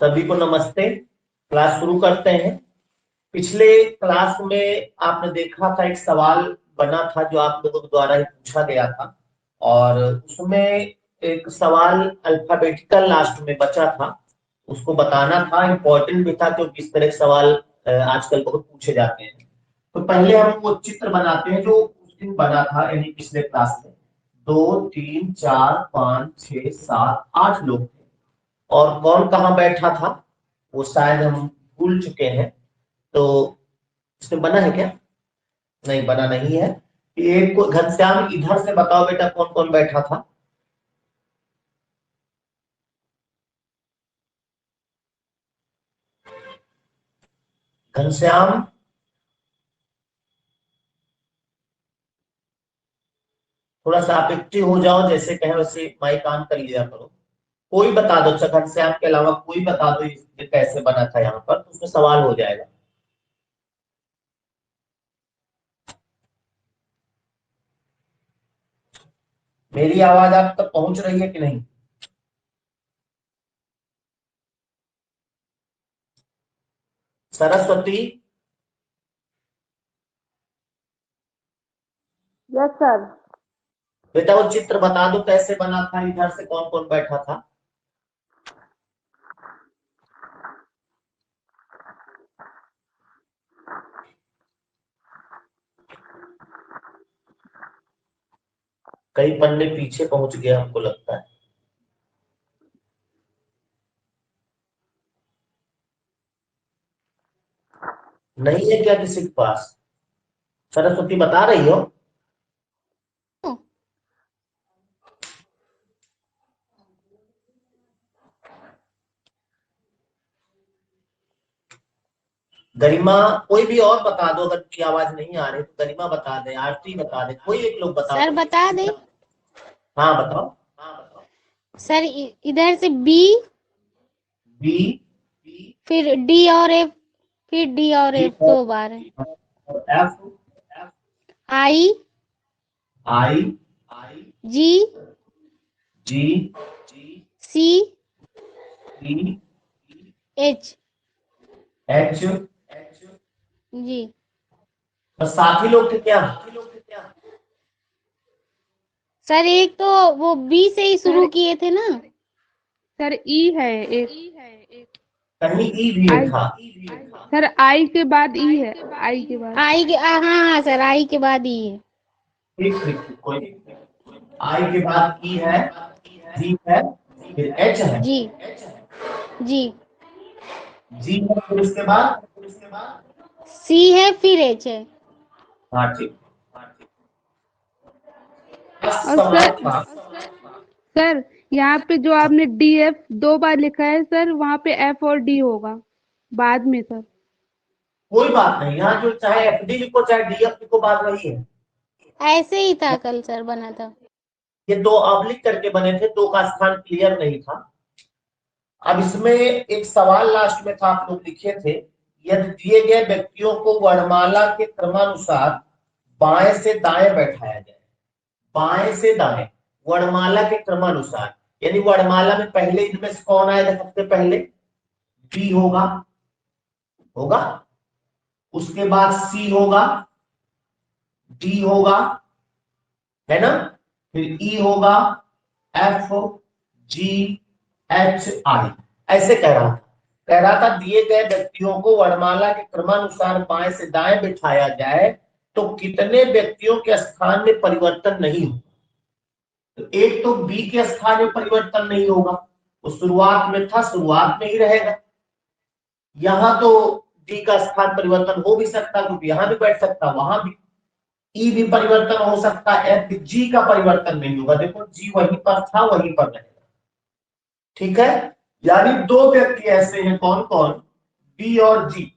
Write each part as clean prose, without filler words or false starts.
सभी को नमस्ते। क्लास शुरू करते हैं। पिछले क्लास में आपने देखा था एक सवाल बना था जो आप लोगों द्वारा ही पूछा गया था, और उसमें एक सवाल अल्फाबेटिकल लास्ट में बचा था, उसको बताना था। इम्पोर्टेंट भी था क्योंकि इस तरह के सवाल आजकल बहुत पूछे जाते हैं। तो पहले हम वो चित्र बनाते हैं जो उस दिन बना था, यानी पिछले क्लास में। 2 3 4 5 6 7 8 लोग थे, और कौन कहाँ बैठा था वो शायद हम भूल चुके हैं। तो इसमें बना है क्या? नहीं, बना नहीं है। एक को घनश्याम इधर से बताओ बेटा, कौन कौन बैठा था? घनश्याम, थोड़ा सा आप एक्टिव हो जाओ, जैसे कहे वैसे माइक ऑन कर लिया करो। कोई बता दो, अच्छा घनश्याम के अलावा कोई बता दो ये कैसे बना था यहाँ पर, तो उसमें सवाल हो जाएगा। मेरी आवाज आप तक पहुंच रही है कि नहीं? सरस्वती? Yes sir. बेटा वो चित्र बता दो कैसे बना था, इधर से कौन कौन बैठा था? कई पन्ने पीछे पहुंच गया हमको लगता है। नहीं है क्या किसी के पास? सरस्वती बता रही हो? गरिमा, कोई भी और बता दो। अगर की आवाज नहीं आ रही तो गरिमा बता दे, आरती बता दे, कोई एक लोग बता सर दो। बता दे। हाँ बताओ। सर इधर से बी, बी, फिर डी और एफ, फिर डी और एफ 2 बार है। एफ, आई, आई, जी, जी, सी, ई, एच। एच। जी बस साथी लोग थे क्या? सर, एक तो वो बी से ही शुरू किए थे ना। सर ई है एक। कहीं ई भी आई था। सर, आई के बाद ई है। आई के बाद आई के हाँ सर, आई के बाद ही है। ठीक ठीक ठीक, कोई आई के बाद ई है, जी है, फिर एच है। जी जी, जी है, फिर उसके बाद सी है, फिर एच है। हाँ ठीक। और सवाल था। सर यहाँ पे जो आपने डी एफ 2 बार लिखा है सर, वहाँ पे एफ और डी होगा बाद में सर। कोई बात नहीं, यहाँ जो चाहे एफ डी लिखो चाहे डी एफ लिखो, बात वही है। ऐसे ही था कल सर, बना था। ये दो ऑब्लिक करके बने थे, दो का स्थान क्लियर नहीं था। अब इसमें एक सवाल लास्ट में था, आप लोग लिखे थे, यदि दिए गए व्यक्तियों को वर्णमाला के क्रमानुसार बाएं से दाएं बैठाया जाए। बाएं से दाएं वर्णमाला के क्रमानुसार, यानी वर्णमाला में पहले इनमें से कौन आएगा? सबसे पहले बी होगा, उसके बाद सी होगा, डी होगा, है ना, फिर ई होगा, एफ, जी, एच, आई। ऐसे कह रहा था दिए गए व्यक्तियों को वर्णमाला के क्रमानुसार बाएं से दाएं बिठाया जाए तो कितने व्यक्तियों के स्थान में परिवर्तन नहीं होगा? तो एक तो बी के स्थान में परिवर्तन नहीं होगा, वो शुरुआत में था, शुरुआत में ही रहेगा। यहां तो डी का स्थान परिवर्तन हो भी सकता, क्योंकि यहां भी बैठ सकता, वहां भी। ई भी परिवर्तन हो सकता है, जी का परिवर्तन नहीं होगा। देखो जी वहीं पर था, वहीं पर रहेगा। ठीक है, यानी दो व्यक्ति ऐसे हैं, कौन कौन? बी और जी,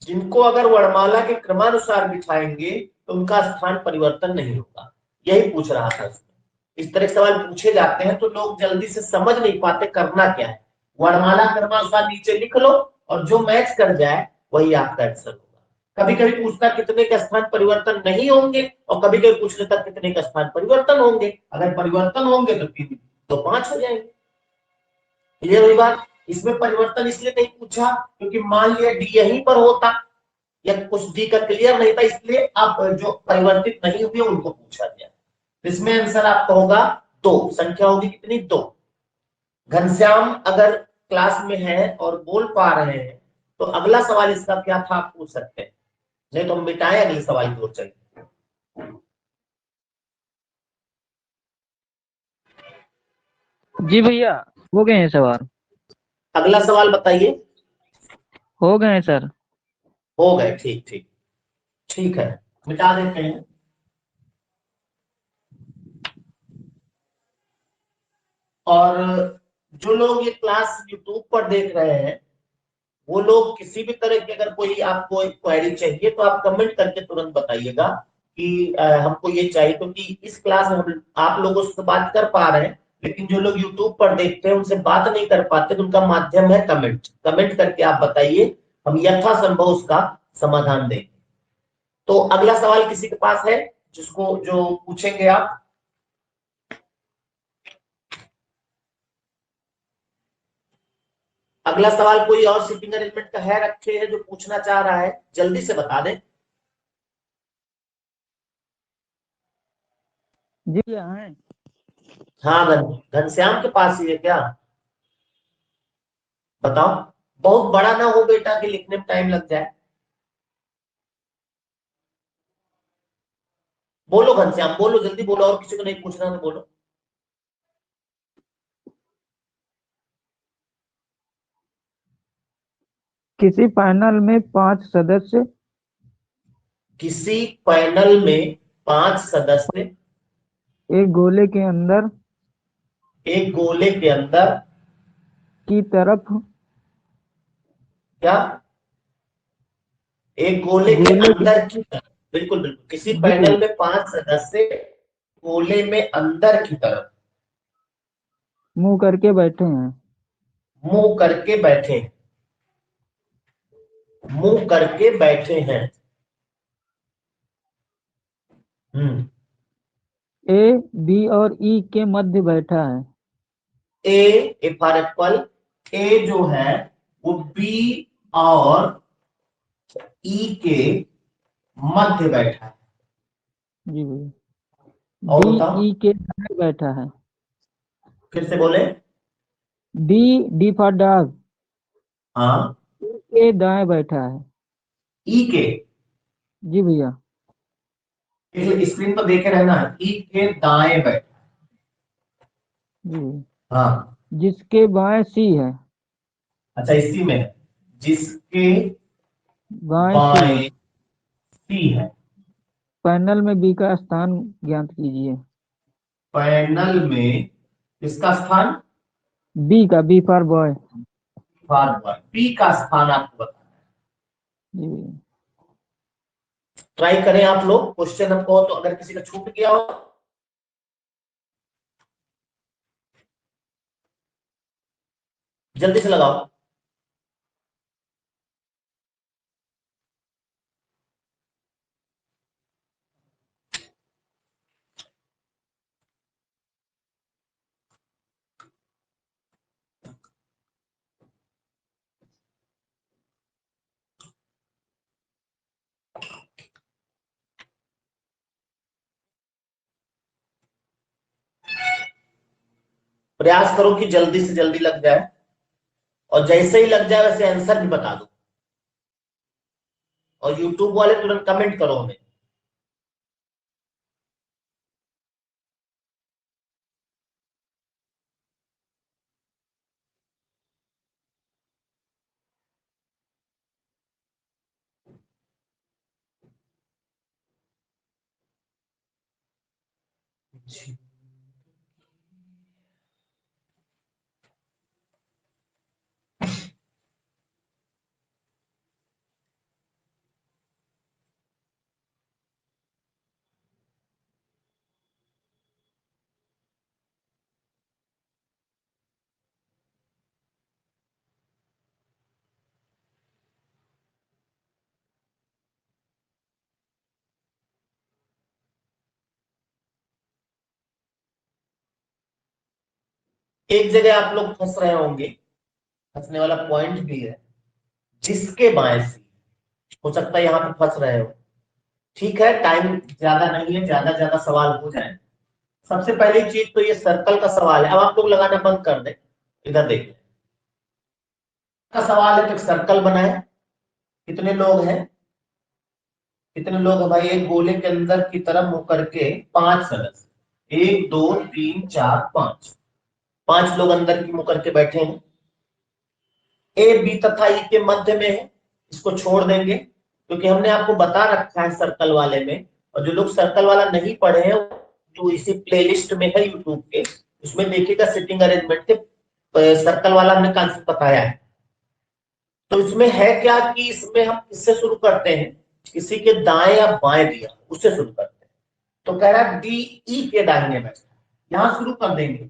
जिनको अगर वर्णमाला के क्रमानुसार बिठाएंगे तो उनका स्थान परिवर्तन नहीं होगा। यही पूछ रहा था इसमें। इस तरह के सवाल पूछे जाते हैं तो लोग जल्दी से समझ नहीं पाते करना क्या है। वर्णमाला क्रमानुसार नीचे लिख लो, और जो मैच कर जाए वही आपका आंसर होगा। कभी कभी पूछता कितने का स्थान परिवर्तन नहीं होंगे, और कभी कभी पूछ लेता कितने का स्थान परिवर्तन होंगे। अगर परिवर्तन होंगे तो 3 तो 5 हो जाएंगे। क्लियर हुई बात? इसमें परिवर्तन इसलिए नहीं पूछा क्योंकि मान लिया डी यहीं पर होता या कुछ डी का क्लियर नहीं था, इसलिए अब जो परिवर्तित नहीं हुए उनको पूछा गया। इसमें आंसर आपका होगा 2, संख्या होगी कितनी 2। घनश्याम अगर क्लास में है और बोल पा रहे हैं तो अगला सवाल इसका क्या था आप पूछ सकते हैं, नहीं तो हम मिटाएं अगले सवाल की ओर चलिए। जी भैया, हो गए हैं सवाल। अगला सवाल बताइए। हो गए हैं सर। हो गए, ठीक ठीक ठीक है, मिटा देते हैं। और जो लोग ये क्लास यूट्यूब पर देख रहे हैं वो लोग किसी भी तरह की अगर कोई आपको क्वेरी चाहिए तो आप कमेंट करके तुरंत बताइएगा कि हमको ये चाहिए, क्योंकि इस क्लास में हम आप लोगों से बात कर पा रहे हैं, लेकिन जो लोग यूट्यूब पर देखते हैं उनसे बात नहीं कर पाते, तो उनका माध्यम है कमेंट। कमेंट करके आप बताइए, हम यथासंभव उसका समाधान देंगे। तो अगला सवाल किसी के पास है जिसको जो पूछेंगे आप? अगला सवाल कोई और सिटिंग अरेंजमेंट का है रखे है जो पूछना चाह रहा है, जल्दी से बता दें। जी भैया हैं। हाँ, घनश्याम के पास ही है क्या? बताओ। बहुत बड़ा ना हो बेटा कि लिखने में टाइम लग जाए। बोलो घनश्याम, बोलो जल्दी बोलो, और किसी को नहीं पूछना तो बोलो। किसी पैनल में 5 सदस्य किसी पैनल में 5 सदस्य एक गोले के अंदर एक गोले के अंदर की तरफ क्या? एक गोले के गोले के अंदर की तरफ, बिल्कुल बिल्कुल, किसी जी पैनल में 5 सदस्य गोले में अंदर की तरफ मुंह करके बैठे हैं। मुंह करके बैठे मुंह करके बैठे हैं। हम्म। ए, बी और ई के मध्य बैठा है। ए फॉर एप्पल, ए जो है वो बी और ई के मध्य बैठा है। जी भैया। और डी बताओ, ई के दाएं बैठा है। फिर से बोले। डी, डी फॉर डॉग, हाँ, ई के दाएं बैठा है। ई के, जी भैया। स्क्रीन पर देखे रहना है, ई के दाएं बैठा। जी। हाँ, जिसके बाएं सी है। अच्छा इसी में है, जिसके बाएं सी है। बाएं सी है। पैनल में बी का स्थान ज्ञात कीजिए। पैनल में किसका स्थान? बी का, बी फॉर बॉय। पी का स्थान आपको बताना है। जी भैया। ट्राई करें आप लोग, क्वेश्चन हमको तो अगर किसी का छूट गया हो जल्दी से लगाओ। प्रयास करो कि जल्दी से जल्दी लग जाए, और जैसे ही लग जाए वैसे आंसर भी बता दो, और यूट्यूब वाले तुरंत कमेंट करो हमें। एक जगह आप लोग फंस रहे होंगे, फंसने वाला पॉइंट भी है, जिसके बाएं सी। हो सकता है यहाँ पे फंस रहे हो। ठीक है, टाइम ज्यादा नहीं है, ज्यादा सवाल हो जाए। सबसे पहली चीज तो ये सर्कल का सवाल है। अब आप लोग लगाना बंद कर दें, इधर देखिए का सवाल है। तो एक सर्कल बनाए, कितने लोग हैं, कितने लोग हैं भाई? एक गोले के अंदर की तरफ मुंह करके 5 सदस्य, 1 2 3 4 5, 5 लोग अंदर की मुंह करके बैठे हैं। ए बी तथा ई के मध्य में है, इसको छोड़ देंगे क्योंकि हमने आपको बता रखा है सर्कल वाले में। और जो लोग सर्कल वाला नहीं पढ़े हैं तो इसी प्लेलिस्ट में है यूट्यूब के, उसमें देखिएगा सिटिंग अरेंजमेंट के सर्कल वाला हमने कॉन्सेप्ट बताया है। तो इसमें है क्या कि इसमें हम किससे शुरू करते हैं, किसी के दाएं या बाएं दिया उससे शुरू करते हैं। तो कह रहा है डी ई के दाहिने में, यहां शुरू कर देंगे।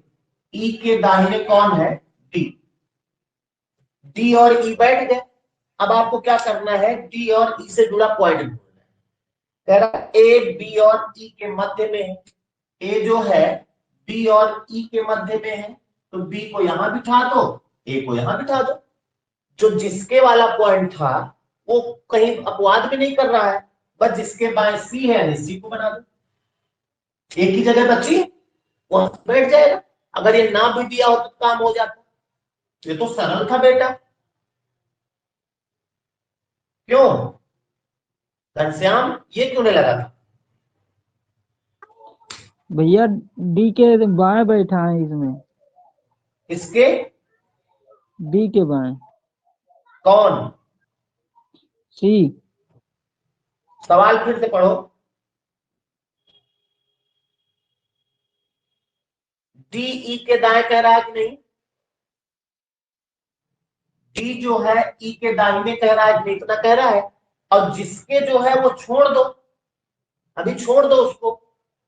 ई के दाहिने कौन है? डी। डी और ई बैठ गए। अब आपको क्या करना है, डी और ई से जुड़ा पॉइंट ढूंढना है। कह रहा है ए बी और ई के मध्य में है। ए जो है बी और ई के मध्य में है, तो बी को यहां बिठा दो, ए को यहां बिठा दो। जो जिसके वाला पॉइंट था वो कहीं अपवाद भी नहीं कर रहा है, बस जिसके बाएं सी है सी को बना दो। एक ही जगह बची, वहां बैठ जाएगा। अगर ये ना भी दिया हो तो काम हो जाता। ये तो सरल था बेटा। क्यों घनश्याम, ये क्यों नहीं लगा था? भैया डी के बाएं बैठा है इसमें। इसके डी के बाएं। कौन? सी। सवाल फिर से पढ़ो। डी ई के दाएं कह रहा है कि नहीं? डी जो है ई के दाहिने कह रहा है कि नहीं? इतना कह रहा है। और जिसके जो है वो छोड़ दो, अभी छोड़ दो उसको।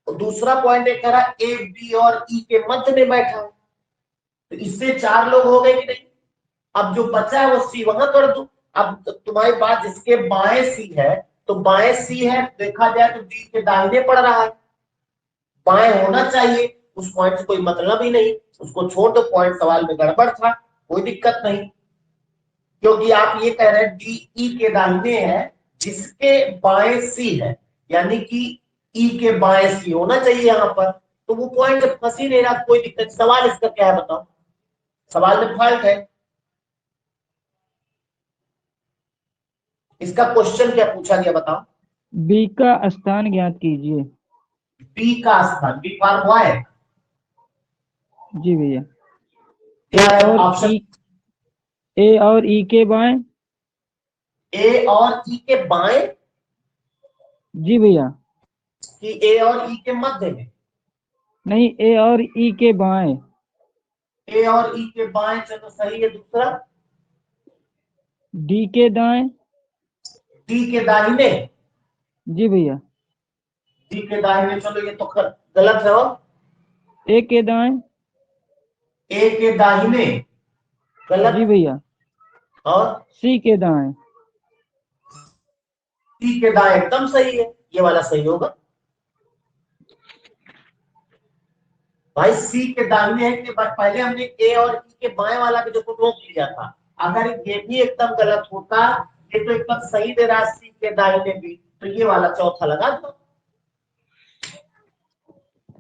तो दूसरा पॉइंट एक कह रहा है ए बी और ई के मध्य में बैठा है, तो इससे 4 लोग हो गए कि नहीं? अब जो बचा है वो सी वहां कर दो। अब तुम्हारी बात, जिसके बाएं सी है, तो बाएं सी है, देखा जाए तो डी के दाहिने पड़ रहा है, बाएं होना चाहिए। उस पॉइंट से कोई मतलब ही नहीं, उसको छोड़ दो। पॉइंट सवाल में गड़बड़ था, कोई दिक्कत नहीं, क्योंकि आप ये कह रहे हैं डी ई के दाहिने है, जिसके बाएं सी है, यानी कि ई के बाएं सी होना चाहिए यहां पर। तो वो पॉइंट फंस ही नहीं रहा, कोई दिक्कत। सवाल इसका क्या है बताओ? सवाल में फॉल्ट है। इसका क्वेश्चन क्या पूछा गया बताओ? बी का स्थान ज्ञात कीजिए। बी का स्थान, बी फॉर बॉय। जी भैया। क्या है और ऑप्शन? ए और ई के बाएं। ए और ई के बाएं जी भैया। कि ए और ई के मध्य में? नहीं, ए और ई के बाएं। ए और ई के बाएं, चलो सही है। दूसरा डी के दाएं। डी के दाहिने। जी भैया। डी के दाहिने, चलो ये तो गलत है। और ए के दाएं। ए के दाहिने जी गलत। भैया। और सी के दाएं। सी के दाएं एकदम सही है, ये वाला सही होगा भाई। सी के दाहिने है कि पहले हमने ए और ई के बाएं वाला भी देखो रोक लिया था। अगर ये भी एकदम गलत होता, ये तो एकदम सही दे रहा सी के दाहिने भी, तो ये वाला चौथा लगा दो।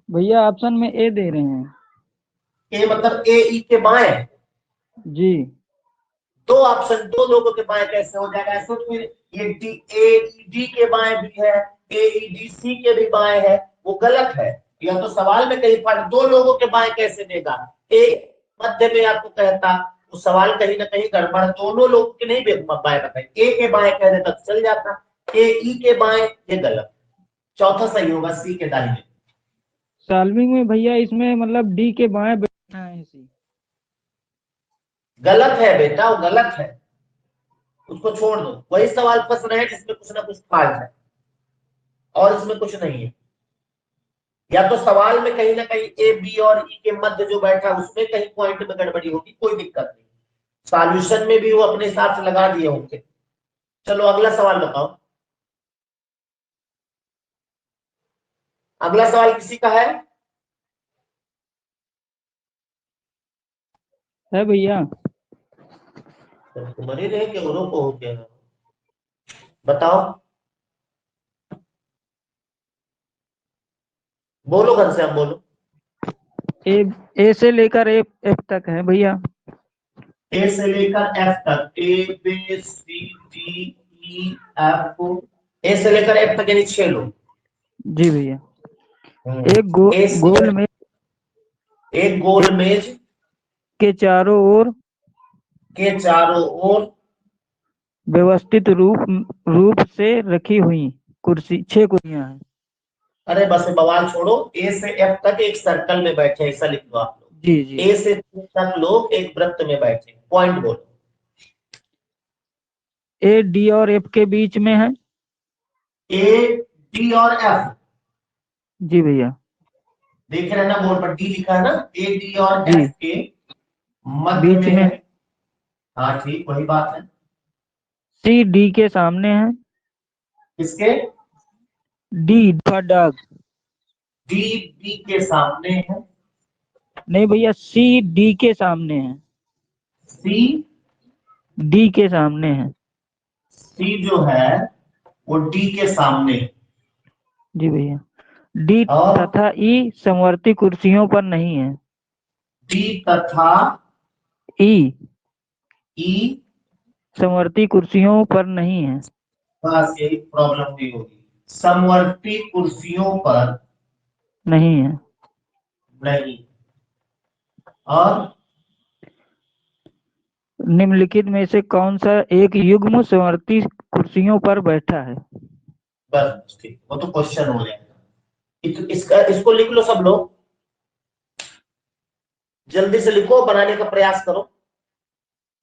भैया ऑप्शन में ए दे रहे हैं। ए मतलब ए ई के बाएं। जी। दो ऑप्शन, दो लोगों के बाएं कैसे हो जाएगा? ऐसे तो फिर ये डी ए ई डी के बाएं भी है, ए ई डी सी के भी बाएं है, वो गलत है। या तो सवाल में कहीं फर्क, दो लोगों के बाएं कैसे देगा? ए मध्य में आपको कहता, तो सवाल कहीं ना कहीं गड़बड़। दोनों लोगों के नहीं बाएं बताए, ए के बाएं कह देता तो चल जाता। ए ई के बाएं, ये गलत। चौथा सही होगा सी के दाहिने। सॉल्विंग में भैया इसमें मतलब डी के बाएं बैठा है सी। गलत है बेटा, वो गलत है, उसको छोड़ दो। वही सवाल फंस रहे हैं जिसमें कुछ ना कुछ फॉल्ट है, और इसमें कुछ नहीं है। या तो सवाल में कहीं ना कहीं ए बी और ई के मध्य जो बैठा है उसमें कहीं पॉइंट में गड़बड़ी होगी, कोई दिक्कत नहीं। सॉल्यूशन में भी वो अपने हिसाब से लगा दिए होंगे। चलो अगला सवाल बताओ। अगला सवाल किसी का है? है भैया। मरी रहे कि औरों को हो गया? बताओ, बोलो घनश्याम बोलो। ए से लेकर एफ तक है भैया। ए से लेकर एफ तक, A B C D E F, ए से लेकर एफ तक यानी 6 लोग। जी भैया। ए से गोल में एक गोल मेज के चारों ओर व्यवस्थित रूप से रखी हुई कुर्सी 6 कुर्सियां हैं। अरे बस बवाल छोड़ो, ए से एफ तक एक सर्कल में बैठे, ऐसा लिख दो आप लोग। जी जी। ए से एफ तक लोग एक वृत्त में बैठे। पॉइंट बोलो। ए डी और एफ के बीच में है। ए डी और एफ, जी भैया। देख रहे हैं ना बोर्ड पर डी लिखा है ना, ए डी और जी एफ के मध्य बीच में में। है। हाँ ठीक, वही बात है। सी डी के सामने है। किसके? D dog. डी बी के सामने है। नहीं भैया, सी डी के सामने है। सी डी के सामने है। सी जो है वो डी के सामने है। जी भैया। डी और तथा ई समवर्ती कुर्सियों पर नहीं है। डी तथा ई ई, समवर्ती कुर्सियों पर नहीं है। बस यही प्रॉब्लम हुई होगी, समवर्ती कुर्सियों पर नहीं है। नहीं। और निम्नलिखित में से कौन सा एक युग्म समवर्ती कुर्सियों पर बैठा है? बस ठीक, वो तो क्वेश्चन हो जाएगा। इसको लिख लो सब लोग, जल्दी से लिखो, बनाने का प्रयास करो।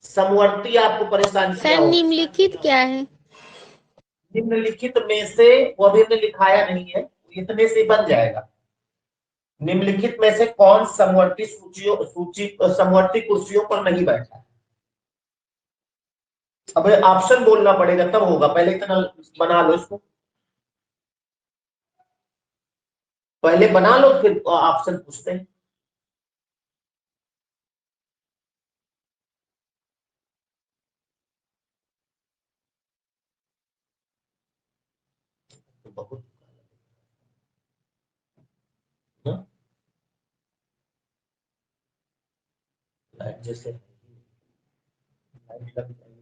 समवर्ती आपको परेशानी क्या सर हो? निम्नलिखित क्या है? निम्नलिखित में से, वो अभी हमने लिखाया नहीं है, इतने से बन जाएगा। निम्नलिखित में से कौन समवर्ती समवर्ती कुर्सियों पर नहीं बैठा? अब ऑप्शन बोलना पड़ेगा तब होगा, पहले इतना बना लो इसको, पहले बना लो फिर ऑप्शन पूछते हैं। तो बहुत लाइट जैसे लाइट लग जाएगी।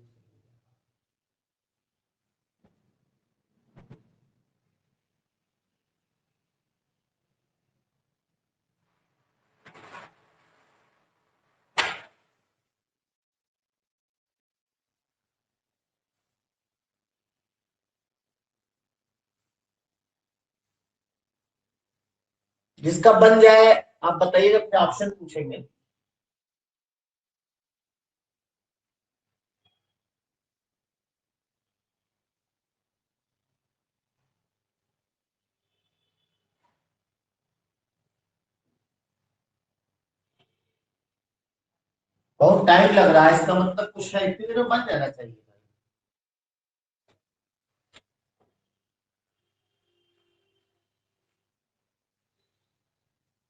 जिसका बन जाए आप बताइएगा, फिर ऑप्शन पूछेंगे। बहुत टाइम लग रहा है, इसका मतलब कुछ है, इतनी देर में बन जाना चाहिए।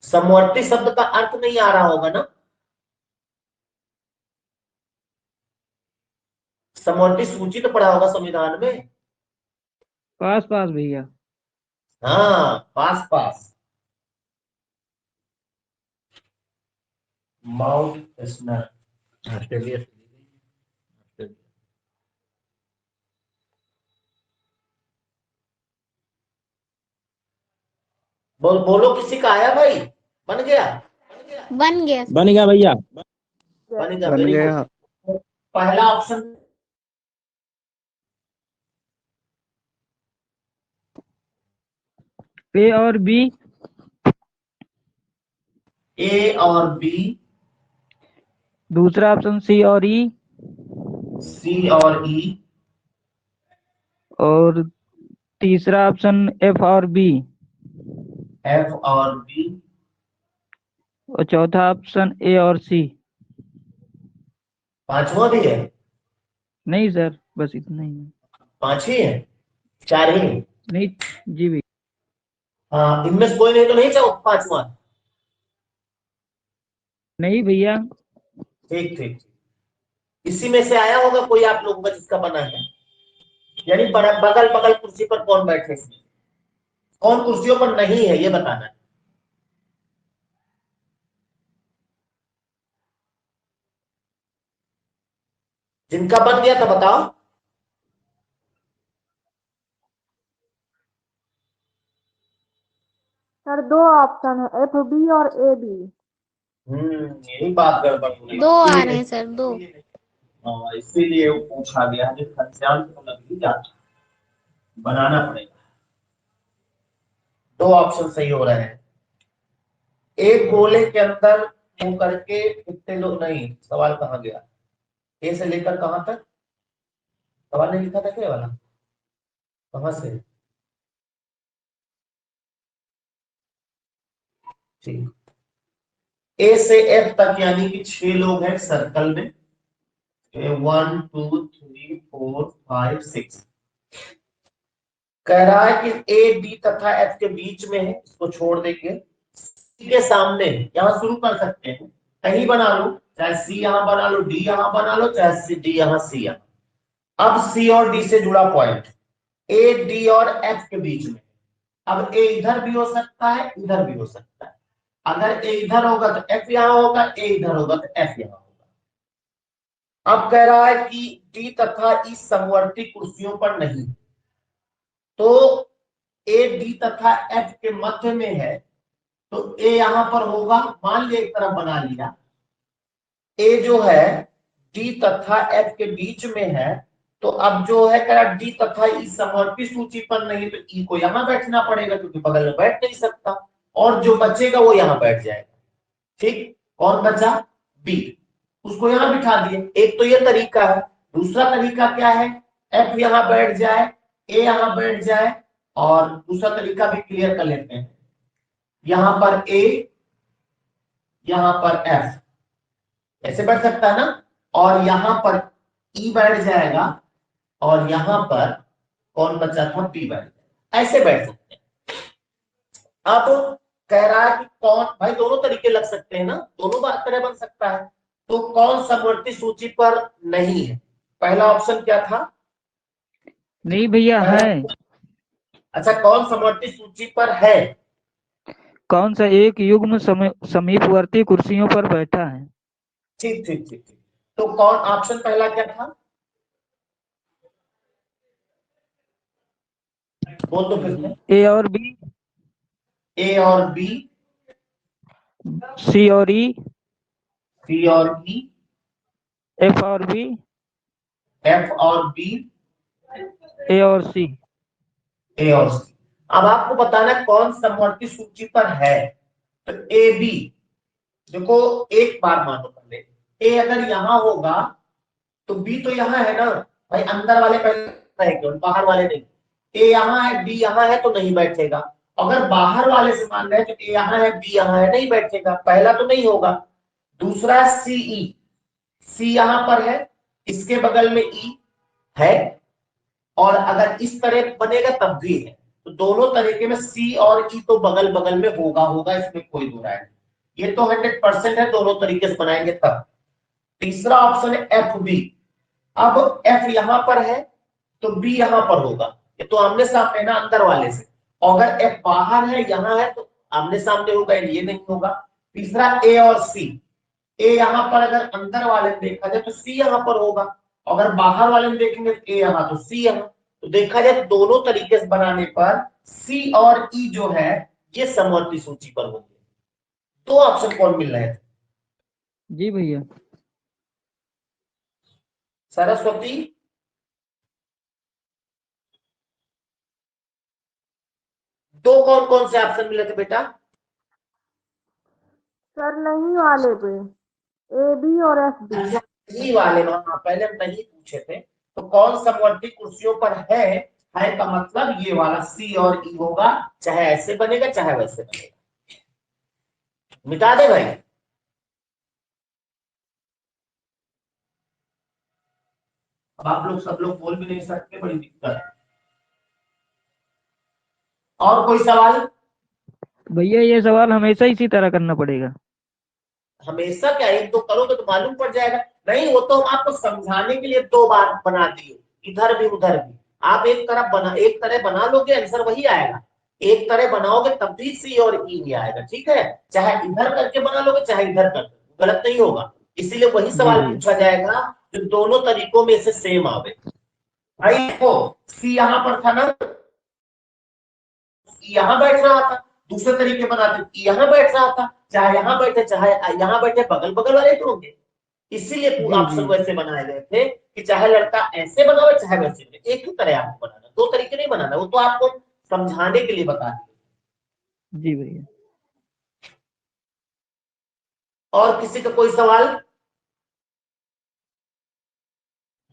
समवर्ती शब्द का अर्थ नहीं आ रहा होगा ना? समवर्ती सूची तो पढ़ा होगा संविधान में। पास पास भैया। हाँ, पास पास। माउंट एस्नर, ऑस्ट्रेलिया से ली गई। बोलो किसी का आया भाई? बन गया? बन गया। बन गया भैया। बन गया, बन वेरी गया। गुड। पहला ऑप्शन ए और बी। ए और बी। दूसरा ऑप्शन सी और ई। सी और ई। और तीसरा ऑप्शन एफ और बी। एफ और बी। और चौथा ऑप्शन ए और सी। पांचवा भी है? नहीं सर, बस इतना ही है। 5 ही है, 4 ही? नहीं जी भैया। हाँ, इनमें से कोई नहीं तो नहीं चाहो 5वां? नहीं भैया। ठीक ठीक। इसी में से आया होगा कोई आप लोगों का जिसका बना है, यानी बगल बगल कुर्सी पर कौन बैठे इसमें, कौन कुर्सियों पर नहीं है ये बताना है। जिनका बन गया था बताओ। सर दो ऑप्शन है, एफ बी और ए बी। यही बात गड़बड़ हो रही दो आ है। रहे हैं सर, दो। हाँ, इसीलिए वो पूछा गया है, घनश्याम को लग ही जाता, बनाना पड़ेगा। दो ऑप्शन सही हो रहे हैं। एक गोले के अंदर मुंह करके कितने लोग, नहीं सवाल कहाँ गया, ए से लेकर कहां तक सवाल नहीं लिखा था क्या वाला, कहां से, ठीक, ए से एफ तक यानी कि 6 लोग हैं सर्कल में, 1 2 3 4 5 6। कह रहा है कि ए डी तथा एफ के बीच में है, इसको छोड़ देंगे, सी के सामने यहां शुरू कर सकते हैं, कहीं बना लो, चाहे सी यहां बना लो, डी यहां बना लो, चाहे सी डी यहां, सी यहां। अब सी और डी से जुड़ा पॉइंट ए डी और एफ के बीच में, अब ए इधर भी हो सकता है, इधर भी हो सकता है। अगर ए इधर होगा तो एफ यहां होगा, ए इधर होगा तो एफ यहां होगा। अब कह रहा है कि डी तथा ई समवर्ती कुर्सियों पर नहीं, तो ए डी तथा एफ के मध्य में है, तो ए यहां पर होगा, मान लिया एक तरफ बना लिया, ए जो है डी तथा एफ के बीच में है, तो अब जो है कह रहा डी तथा ई समवर्ती सूची पर नहीं, तो ई को यहां बैठना पड़ेगा क्योंकि बगल में बैठ नहीं सकता, और जो बचेगा वो यहां बैठ जाएगा। ठीक, कौन बचा, बी, उसको यहां बिठा दिए। एक तो ये तरीका है, दूसरा तरीका क्या है, एफ यहां बैठ जाए, ए यहां बैठ जाए, और दूसरा तरीका भी क्लियर कर लेते हैं, यहां पर ए, यहां पर एफ, ऐसे बैठ सकता है ना, और यहां पर ई बैठ जाएगा, और यहां पर कौन बचा था, बी बैठ जाएगा, ऐसे बैठ सकते हैं। अब कह रहा है कि कौन, भाई दोनों तरीके लग सकते हैं ना, दोनों बात तरह बन सकता है, तो कौन समवर्ती सूची पर नहीं है, पहला ऑप्शन क्या था, नहीं भैया है। अच्छा कौन समवर्ती सूची पर है, कौन सा एक युग्म समीपवर्ती कुर्सियों पर बैठा है। ठीक ठीक ठीक ठीक, तो कौन, ऑप्शन पहला क्या था, बोल दो फिर से, ए और बी, ए और बी, सी और ई, सी और ई, एफ और बी, एफ और बी, ए और सी। ए और सी। अब आपको बताना कौन समवर्ती सूची पर है, तो ए बी, देखो एक बार मानो पहले, ए अगर यहां होगा तो बी तो यहां है ना, भाई अंदर वाले पहले रहेंगे और बाहर वाले नहीं, ए यहां है बी यहां है तो नहीं बैठेगा, अगर बाहर वाले से मान रहे तो ए यहां है बी यहां है, नहीं बैठेगा, पहला तो नहीं होगा। दूसरा सीई, सी यहां पर है, इसके बगल में ई है, और अगर इस तरह बनेगा तब भी है, तो दोनों तरीके में सी और ई तो बगल बगल में होगा होगा, इसमें कोई दो राय नहीं, ये तो 100% है, दोनों तरीके से बनाएंगे तब। तीसरा ऑप्शन है एफ बी, अब एफ यहां पर है तो बी यहां पर होगा, ये तो आमने सामने ना अंदर वाले से, अगर एफ बाहर है यहां है तो आमने सामने होगा, ये नहीं होगा। तीसरा ए और सी, ए यहां पर अगर अंदर वाले में देखा जाए तो सी यहां पर होगा, अगर बाहर वाले में देखेंगे तो ए यहां तो सी यहां, तो देखा जाए तो दोनों तरीके से बनाने पर सी और ई जो है ये समवर्ती सूची पर होंगे। तो ऑप्शन कौन मिल रहे हैं, जी भैया। सरस्वती, दो कौन कौन से ऑप्शन मिले थे बेटा, सर नहीं वाले पे, ए बी और एफ बी। अच्छा नहीं वाले में, हाँ पहले हम नहीं पूछे थे, तो कौन समवर्ती कुर्सियों पर है का मतलब ये वाला सी और ई होगा, चाहे ऐसे बनेगा चाहे वैसे बनेगा, मिटा दे भाई। अब आप लोग सब लोग बोल भी नहीं सकते, बड़ी दिक्कत है। और कोई सवाल, भैया ये सवाल हमेशा इसी तरह करना पड़ेगा। हमेशा क्या, एक दो करोगे तो मालूम पड़ जाएगा, नहीं, वो तो हम आपको समझाने के लिए 2 बार बना दिए, इधर भी उधर भी। आप एक तरह बना लोगे, आंसर वही आएगा। एक तरह बनाओगे तब भी सी और ई भी आएगा, ठीक है। चाहे इधर करके बना लोगे चाहे इधर करके, गलत नहीं होगा। इसीलिए वही जी सवाल भैया। पूछा जाएगा जो दोनों तरीकों में से सेम आवे। भाई देखो, सी यहाँ पर था ना, यहाँ बैठ रहा था, दूसरे तरीके बनाते यहाँ बैठ रहा था, चाहे यहाँ बैठे चाहे यहाँ बैठे, बगल बगल वाले तो होंगे। इसीलिए जी ऑप्शन जी वैसे बनाए गए थे कि चाहे लड़का ऐसे बनावे चाहे वैसे बनावे, एक ही तरह आपको बनाना, 2 तरीके नहीं बनाना। वो तो आपको समझाने के लिए बता दिए। जी भैया। और किसी का कोई सवाल?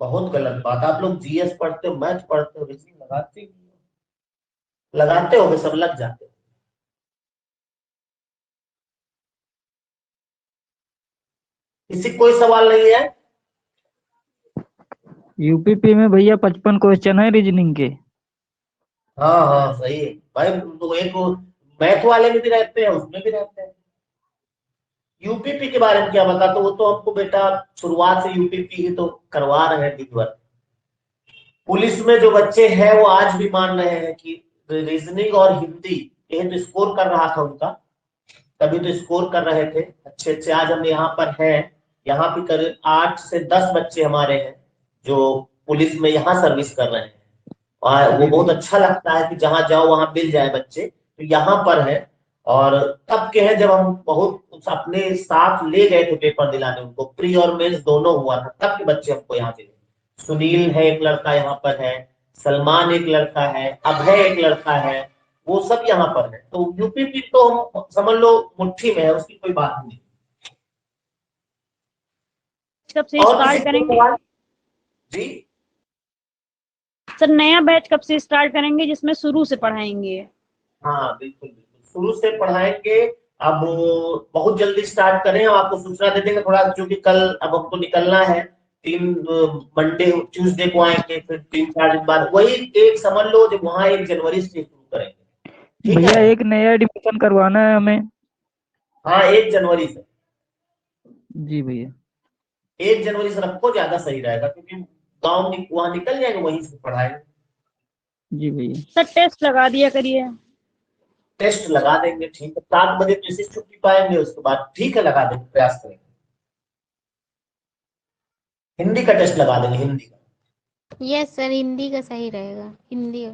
बहुत गलत बात, आप लोग जीएस पढ़ते हो, मैथ पढ़ते हो, रीजनिंग लगाते हो, सब लग जाते हो। किसी कोई सवाल नहीं है? यूपीपी में भैया 55 क्वेश्चन है रीजनिंग के। हाँ हाँ सही है भाई, तो एक मैथ वाले में भी रहते हैं, उसमें भी रहते हैं। यूपीपी के बारे में क्या बता, तो वो तो हमको बेटा शुरुआत से यूपीपी ही तो करवा रहे हैं दिन भर। पुलिस में जो बच्चे हैं वो आज भी मान रहे हैं कि रीजनिंग और हिंदी, ये तो स्कोर कर रहा था उनका, तभी तो स्कोर कर रहे थे अच्छे अच्छे। आज हम यहाँ पर हैं, यहाँ पे करीब 8 से 10 बच्चे हमारे हैं जो पुलिस में यहाँ सर्विस कर रहे हैं। और वो बहुत अच्छा लगता है कि जहाँ जाओ वहां मिल जाए बच्चे, तो यहाँ पर है। और तब के हैं जब हम बहुत अपने साथ ले गए थे पेपर दिलाने उनको, प्री और मेंस दोनों हुआ था, तब के बच्चे हमको यहाँ मिले। सुनील है एक लड़का यहाँ पर है, सलमान एक लड़का है, अभय एक लड़का है, वो सब यहाँ पर है। तो यूपीपी तो हम समझ लो मुट्ठी में है, उसकी कोई बात नहीं। कब से और स्टार्ट किसी को करेंगे सवाल? जी सर? नया बैच कब से स्टार्ट करेंगे जिसमें शुरू से पढ़ाएंगे? हाँ बिल्कुल बिल्कुल, शुरू से पढ़ाएंगे। अब बहुत जल्दी स्टार्ट करें, हम आपको सूचना दे देंगे थोड़ा, क्योंकि कल अब हमको निकलना है। 3 मंडे ट्यूसडे को आएंगे, फिर 3-4 दिन बाद वही एक समझ लो, जब वहां 1 जनवरी से शुरू करेंगे, ठीक भैया है। एक नया एडमिशन करवाना है हमें। हाँ 1 जनवरी से, जी भैया। 1 जनवरी से रखो, ज्यादा सही रहेगा, क्योंकि गाँव वहां निकल जाएंगे, वहीं से पढ़ाएंगे। जी भैया। सर टेस्ट लगा दिया करिए। टेस्ट लगा देंगे, ठीक है। 7 बजे किसी छुट्टी पाएंगे, उसके बाद ठीक है लगा देंगे, प्रयास करेंगे। हिंदी का टेस्ट लगा देंगे, हिंदी का। यस सर, हिंदी का सही रहेगा, हिंदी।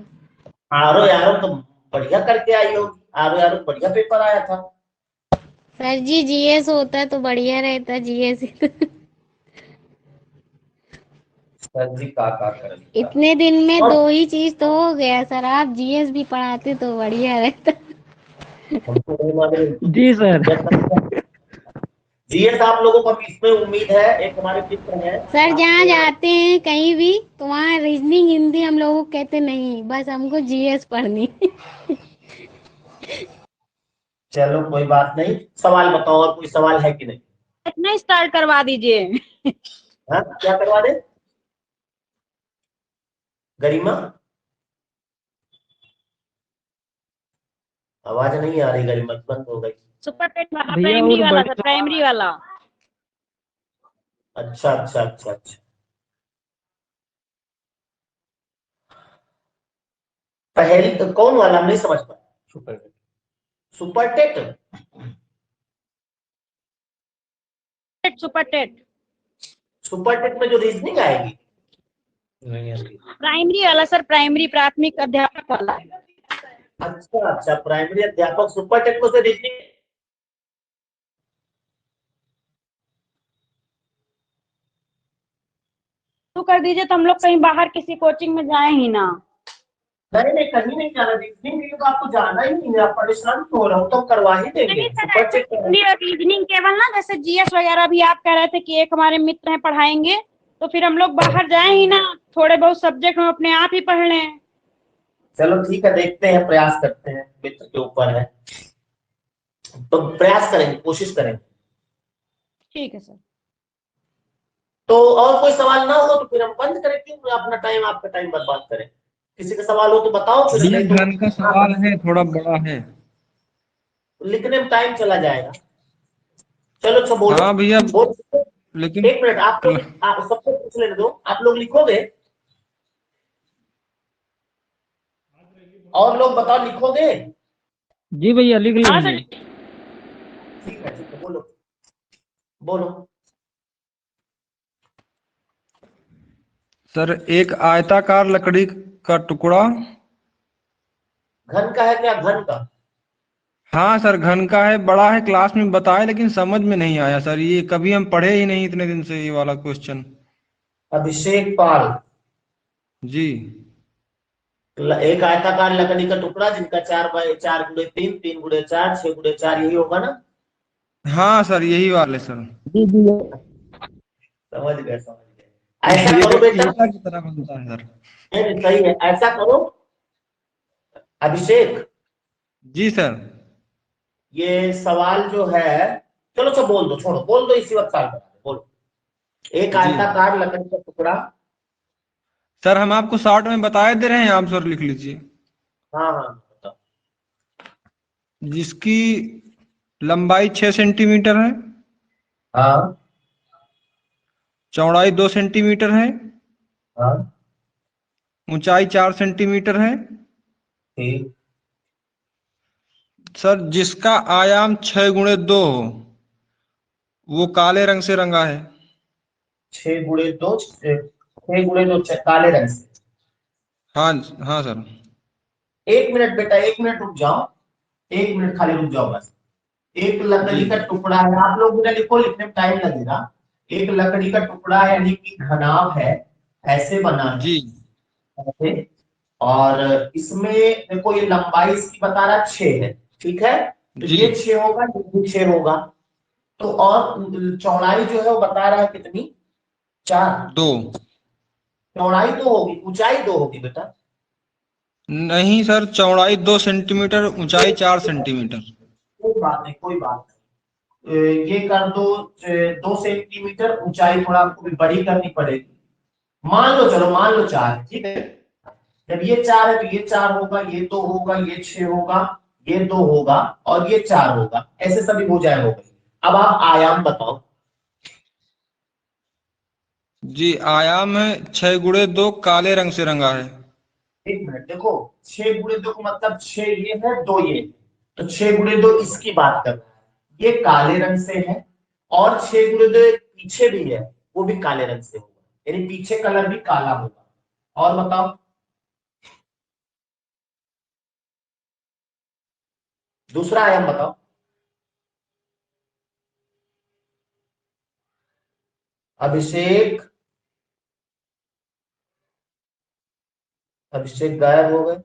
आरो यारो तो बढ़िया करके आई होगी, आरो यारो बढ़िया पेपर आया था। सर जी जीएस होता तो बढ़िया रहता, जीएस सर जी का करें, इतने दिन में और 2 ही चीज तो हो गया सर, आप जीएस भी पढ़ाते तो बढ़िया रहता। हमको नहीं मालूम। जी सर। जीएस आप लोगों को इसमें उम्मीद है, एक हमारे मित्र है सर जहाँ जाते हैं कहीं भी तो वहाँ रीजनिंग हिंदी हम लोगों को कहते नहीं, बस हमको जीएस पढ़नी। चलो कोई बात नहीं, सवाल बताओ, और कोई सवाल है कि नहीं? इतना स्टार्ट करवा दीजिए। हाँ क्या करवा दे गरिमा? आवाज नहीं आ रही गरिमा, बंद हो गई। सुपर टेट वाला, भैया प्राइमरी और वाला बड़े सर, प्राइमरी वाला। अच्छा अच्छा अच्छा अच्छा, पहले कौन वाला नहीं समझ पाया? Super TET? Super TET super TET में जो रीजनिंग आएगी? नहीं आएगी। प्राइमरी वाला सर, प्राइमरी प्राथमिक अध्यापक वाला। अच्छा अच्छा, प्राइमरी अध्यापक सुपर टेट को से रीजनिंग। तो कर दीजिए तो हम लोग कहीं बाहर किसी कोचिंग में जाए ही ना। नहीं नहीं, कहीं नहीं जाना, रीजनिंग के लिए तो आपको जाना ही नहीं है, आप परेशान क्यों हो रहे हो, तो हम करवा ही देंगे। नहीं सर, सुपर ऐसे टेट हिंदी और रीजनिंग केवल ना, जैसे जीएस वगैरह भी आप कह रहे थे कि एक हमारे मित्र हैं पढ़ाएंगे, तो फिर हम लोग बाहर जाए ही ना, थोड़े बहुत सब्जेक्ट हम अपने आप ही पढ़ लें। चलो ठीक है, देखते हैं, प्रयास करते हैं, मित्र के ऊपर है, तो प्रयास करेंगे, कोशिश करेंगे। ठीक है सर। तो और कोई सवाल ना हो तो फिर हम बंद करें, क्यों अपना टाइम आपका टाइम बर्बाद करें। किसी का सवाल हो तो बताओ, फिर नहीं भैया तो धन का सवाल है, थोड़ा बड़ा है। लिखने में टाइम चला जाएगा। चलो अच्छा बोलो। हाँ भैया, बोलो। लेकिन एक मिनट, आप लोग सबको पूछ लेने दो, आप लोग लिखोगे? और लोग बताओ, लिखोगे? जी भैया लिख हाँ लेंगे। सर। ठीक है, बोलो बोलो। सर एक आयताकार लकड़ी का टुकड़ा। घन का है क्या? घन का? हाँ सर, घन का है, बड़ा है, क्लास में बताया लेकिन समझ में नहीं आया सर, ये कभी हम पढ़े ही नहीं इतने दिन से ये वाला क्वेश्चन। अभिषेक पाल, जी एक आयताकार लकड़ी का टुकड़ा जिनका 4x4 × 3, 3x4, 6x4, यही होगा ना? हाँ सर, यही वाले सर। जी जी समझ गए, समझ गए। ऐसा ये करो जो बेटा। ईटा की तरह बनता है सर। नहीं, सही है, ऐसा करो अभिषेक। जी सर। ये सवाल जो है, चलो चलो बोल दो, छोड़ो, बोल दो, इसी वक्त सवाल बता दो, बोलो। एक जी आयताकार लकड़ी का टुकड़ा। सर, हम आपको शॉर्ट में बताए दे रहे हैं, आप सर लिख लीजिए। हाँ हाँ, बताओ। जिसकी लंबाई 6 सेंटीमीटर है, हाँ चौड़ाई 2 सेंटीमीटर है, हाँ, ऊंचाई 4 सेंटीमीटर है। ठीक। सर जिसका आयाम 6x2 हो, वो काले रंग से रंगा है। 6x2, 6x2 काले रंग से। हाँ हाँ सर। 1 मिनट बेटा, 1 मिनट रुक जाओ, 1 मिनट खाली रुक जाओ बस। एक जी लकड़ी का टुकड़ा है, आप लोग बिना लिखो, लिखने में टाइम लगेगा। एक लकड़ी का टुकड़ा है, यानी कि घनाभ है, ऐसे बना है, जी ऐसे। और इसमें देखो, ये लंबाई इसकी बता रहा 6 है, ठीक है? तो जी ये 6 होगा, ये भी 6 होगा। तो और चौड़ाई जो है वो बता रहा है कितनी? 4। 2। चौड़ाई 2 होगी, ऊंचाई 2 होगी बेटा। नहीं सर, चौड़ाई 2 सेंटीमीटर, ऊंचाई 4 सेंटीमीटर। कोई बात नहीं, कोई बात नहीं। ये कर दो, 2 सेंटीमीटर ऊंचाई, थोड़ा आपको भी बड़ी करनी पड़ेगी। मान लो, चलो मान लो 4, ठीक है? जब ये 4 है तो ये 4 होगा, ये 2 होगा, ये 6 होगा, ये 2 होगा, और ये 4 होगा, ऐसे सभी भुजाएं हो गई। अब आप आयाम बताओ। जी आयाम है 6x2, काले रंग से रंगा है। 1 मिनट देखो, 6x2 का मतलब 6 ये है, 2 ये है। तो 6x2 इसकी बात कर रहा है, ये काले रंग से है। और 6x2 पीछे भी है, वो भी काले रंग से होगा, यानी पीछे कलर भी काला होगा। और बताओ, दूसरा आयाम बताओ। अभिषेक, अभिषेक गायब हो गए।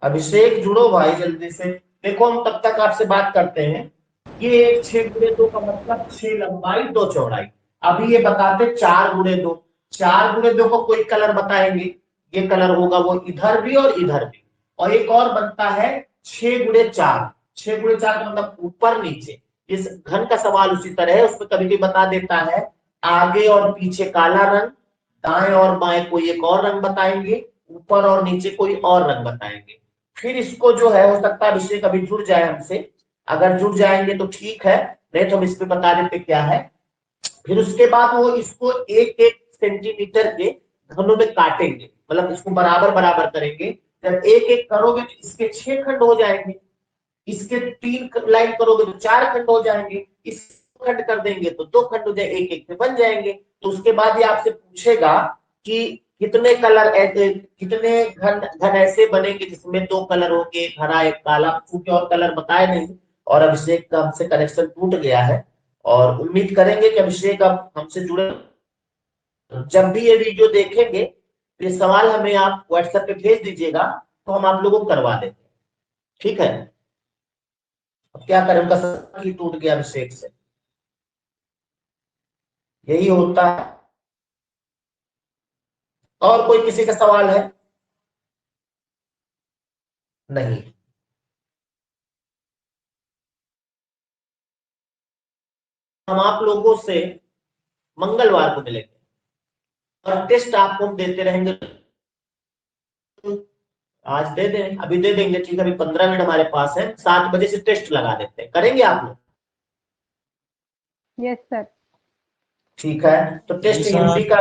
अभिषेक जुड़ो भाई जल्दी से। देखो, हम तब तक आपसे बात करते हैं। ये 6x2 का मतलब 6 लंबाई 2 चौड़ाई। अभी ये बताते 4x2। 4x2 को कोई कलर बताएंगे, ये कलर होगा वो इधर भी और इधर भी। और एक और बनता है 6x4। 6x4 का मतलब ऊपर नीचे। इस घन का सवाल उसी तरह है, उसमें कभी भी बता देता है आगे और पीछे काला रंग, दाएं और बाएं कोई एक और रंग बताएंगे, ऊपर और नीचे कोई और रंग बताएंगे। फिर इसको जो है, हो सकता है अभिषेक अभी जुड़ जाए हमसे, अगर जुड़ जाएंगे तो ठीक है, नहीं तो हम इस पे बता देते क्या है। फिर उसके बाद वो इसको 1-1 सेंटीमीटर के घनों में काटेंगे, मतलब इसको बराबर बराबर करेंगे। जब 1-1 करोगे तो इसके 6 खंड हो जाएंगे, इसके 3 लाइन करोगे तो 4 खंड हो जाएंगे, इस खंड कर देंगे तो 2 खंड हो जाए, 1-1 में बन जाएंगे। तो उसके बाद ये आपसे पूछेगा कि कितने कलर ऐसे, कितने घन घन ऐसे बनेंगे जिसमें 2 कलर होंगे, एक हरा एक काला, क्योंकि और कलर बताए नहीं। और अभिषेक का हमसे कनेक्शन टूट गया है, और उम्मीद करेंगे कि अभिषेक अब हमसे जुड़े। जब भी ये वीडियो देखेंगे तो ये सवाल हमें आप व्हाट्सएप पे भेज दीजिएगा, तो हम आप लोगों को करवा देंगे, ठीक है? अब क्या करें, उनका संपर्क ही टूट गया अभिषेक से, यही होता है। और कोई किसी का सवाल है? नहीं। हम आप लोगों से मंगलवार को मिलेंगे, और टेस्ट आपको हम देते रहेंगे। आज दे दें, अभी दे देंगे, ठीक है। अभी 15 मिनट हमारे पास है, 7 बजे से टेस्ट लगा देते हैं, करेंगे आप लोग? Yes sir. ठीक है, तो टेस्ट हिंदी का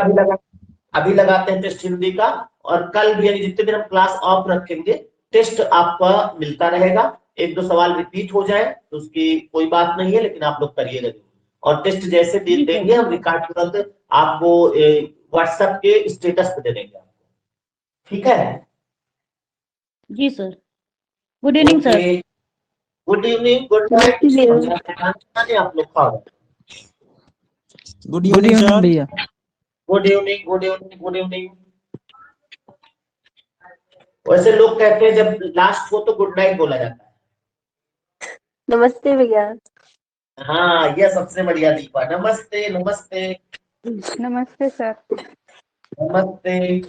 अभी लगाते हैं टेस्ट हिंदी का। और कल भी यानी जितने दिन हम क्लास ऑफ रखेंगे, टेस्ट आपका मिलता रहेगा। 1-2 सवाल रिपीट हो जाए तो उसकी कोई बात नहीं है, लेकिन आप लोग करिएगा। और टेस्ट जैसे देंगे हम रिकॉर्ड तुरंत आपको व्हाट्सएप के स्टेटस पे दे देंगे आपको, ठीक है? जी sir. Good evening sir. Good evening, good night. आप लोग खाओ। गुड इवनिंग भैया। Good evening, good evening, good evening. वैसे लोग कहते हैं जब लास्ट को तो गुड नाइट बोला जाता है। नमस्ते भैया। हाँ, ये सबसे बढ़िया दीपा। नमस्ते, नमस्ते, नमस्ते सर। नमस्ते।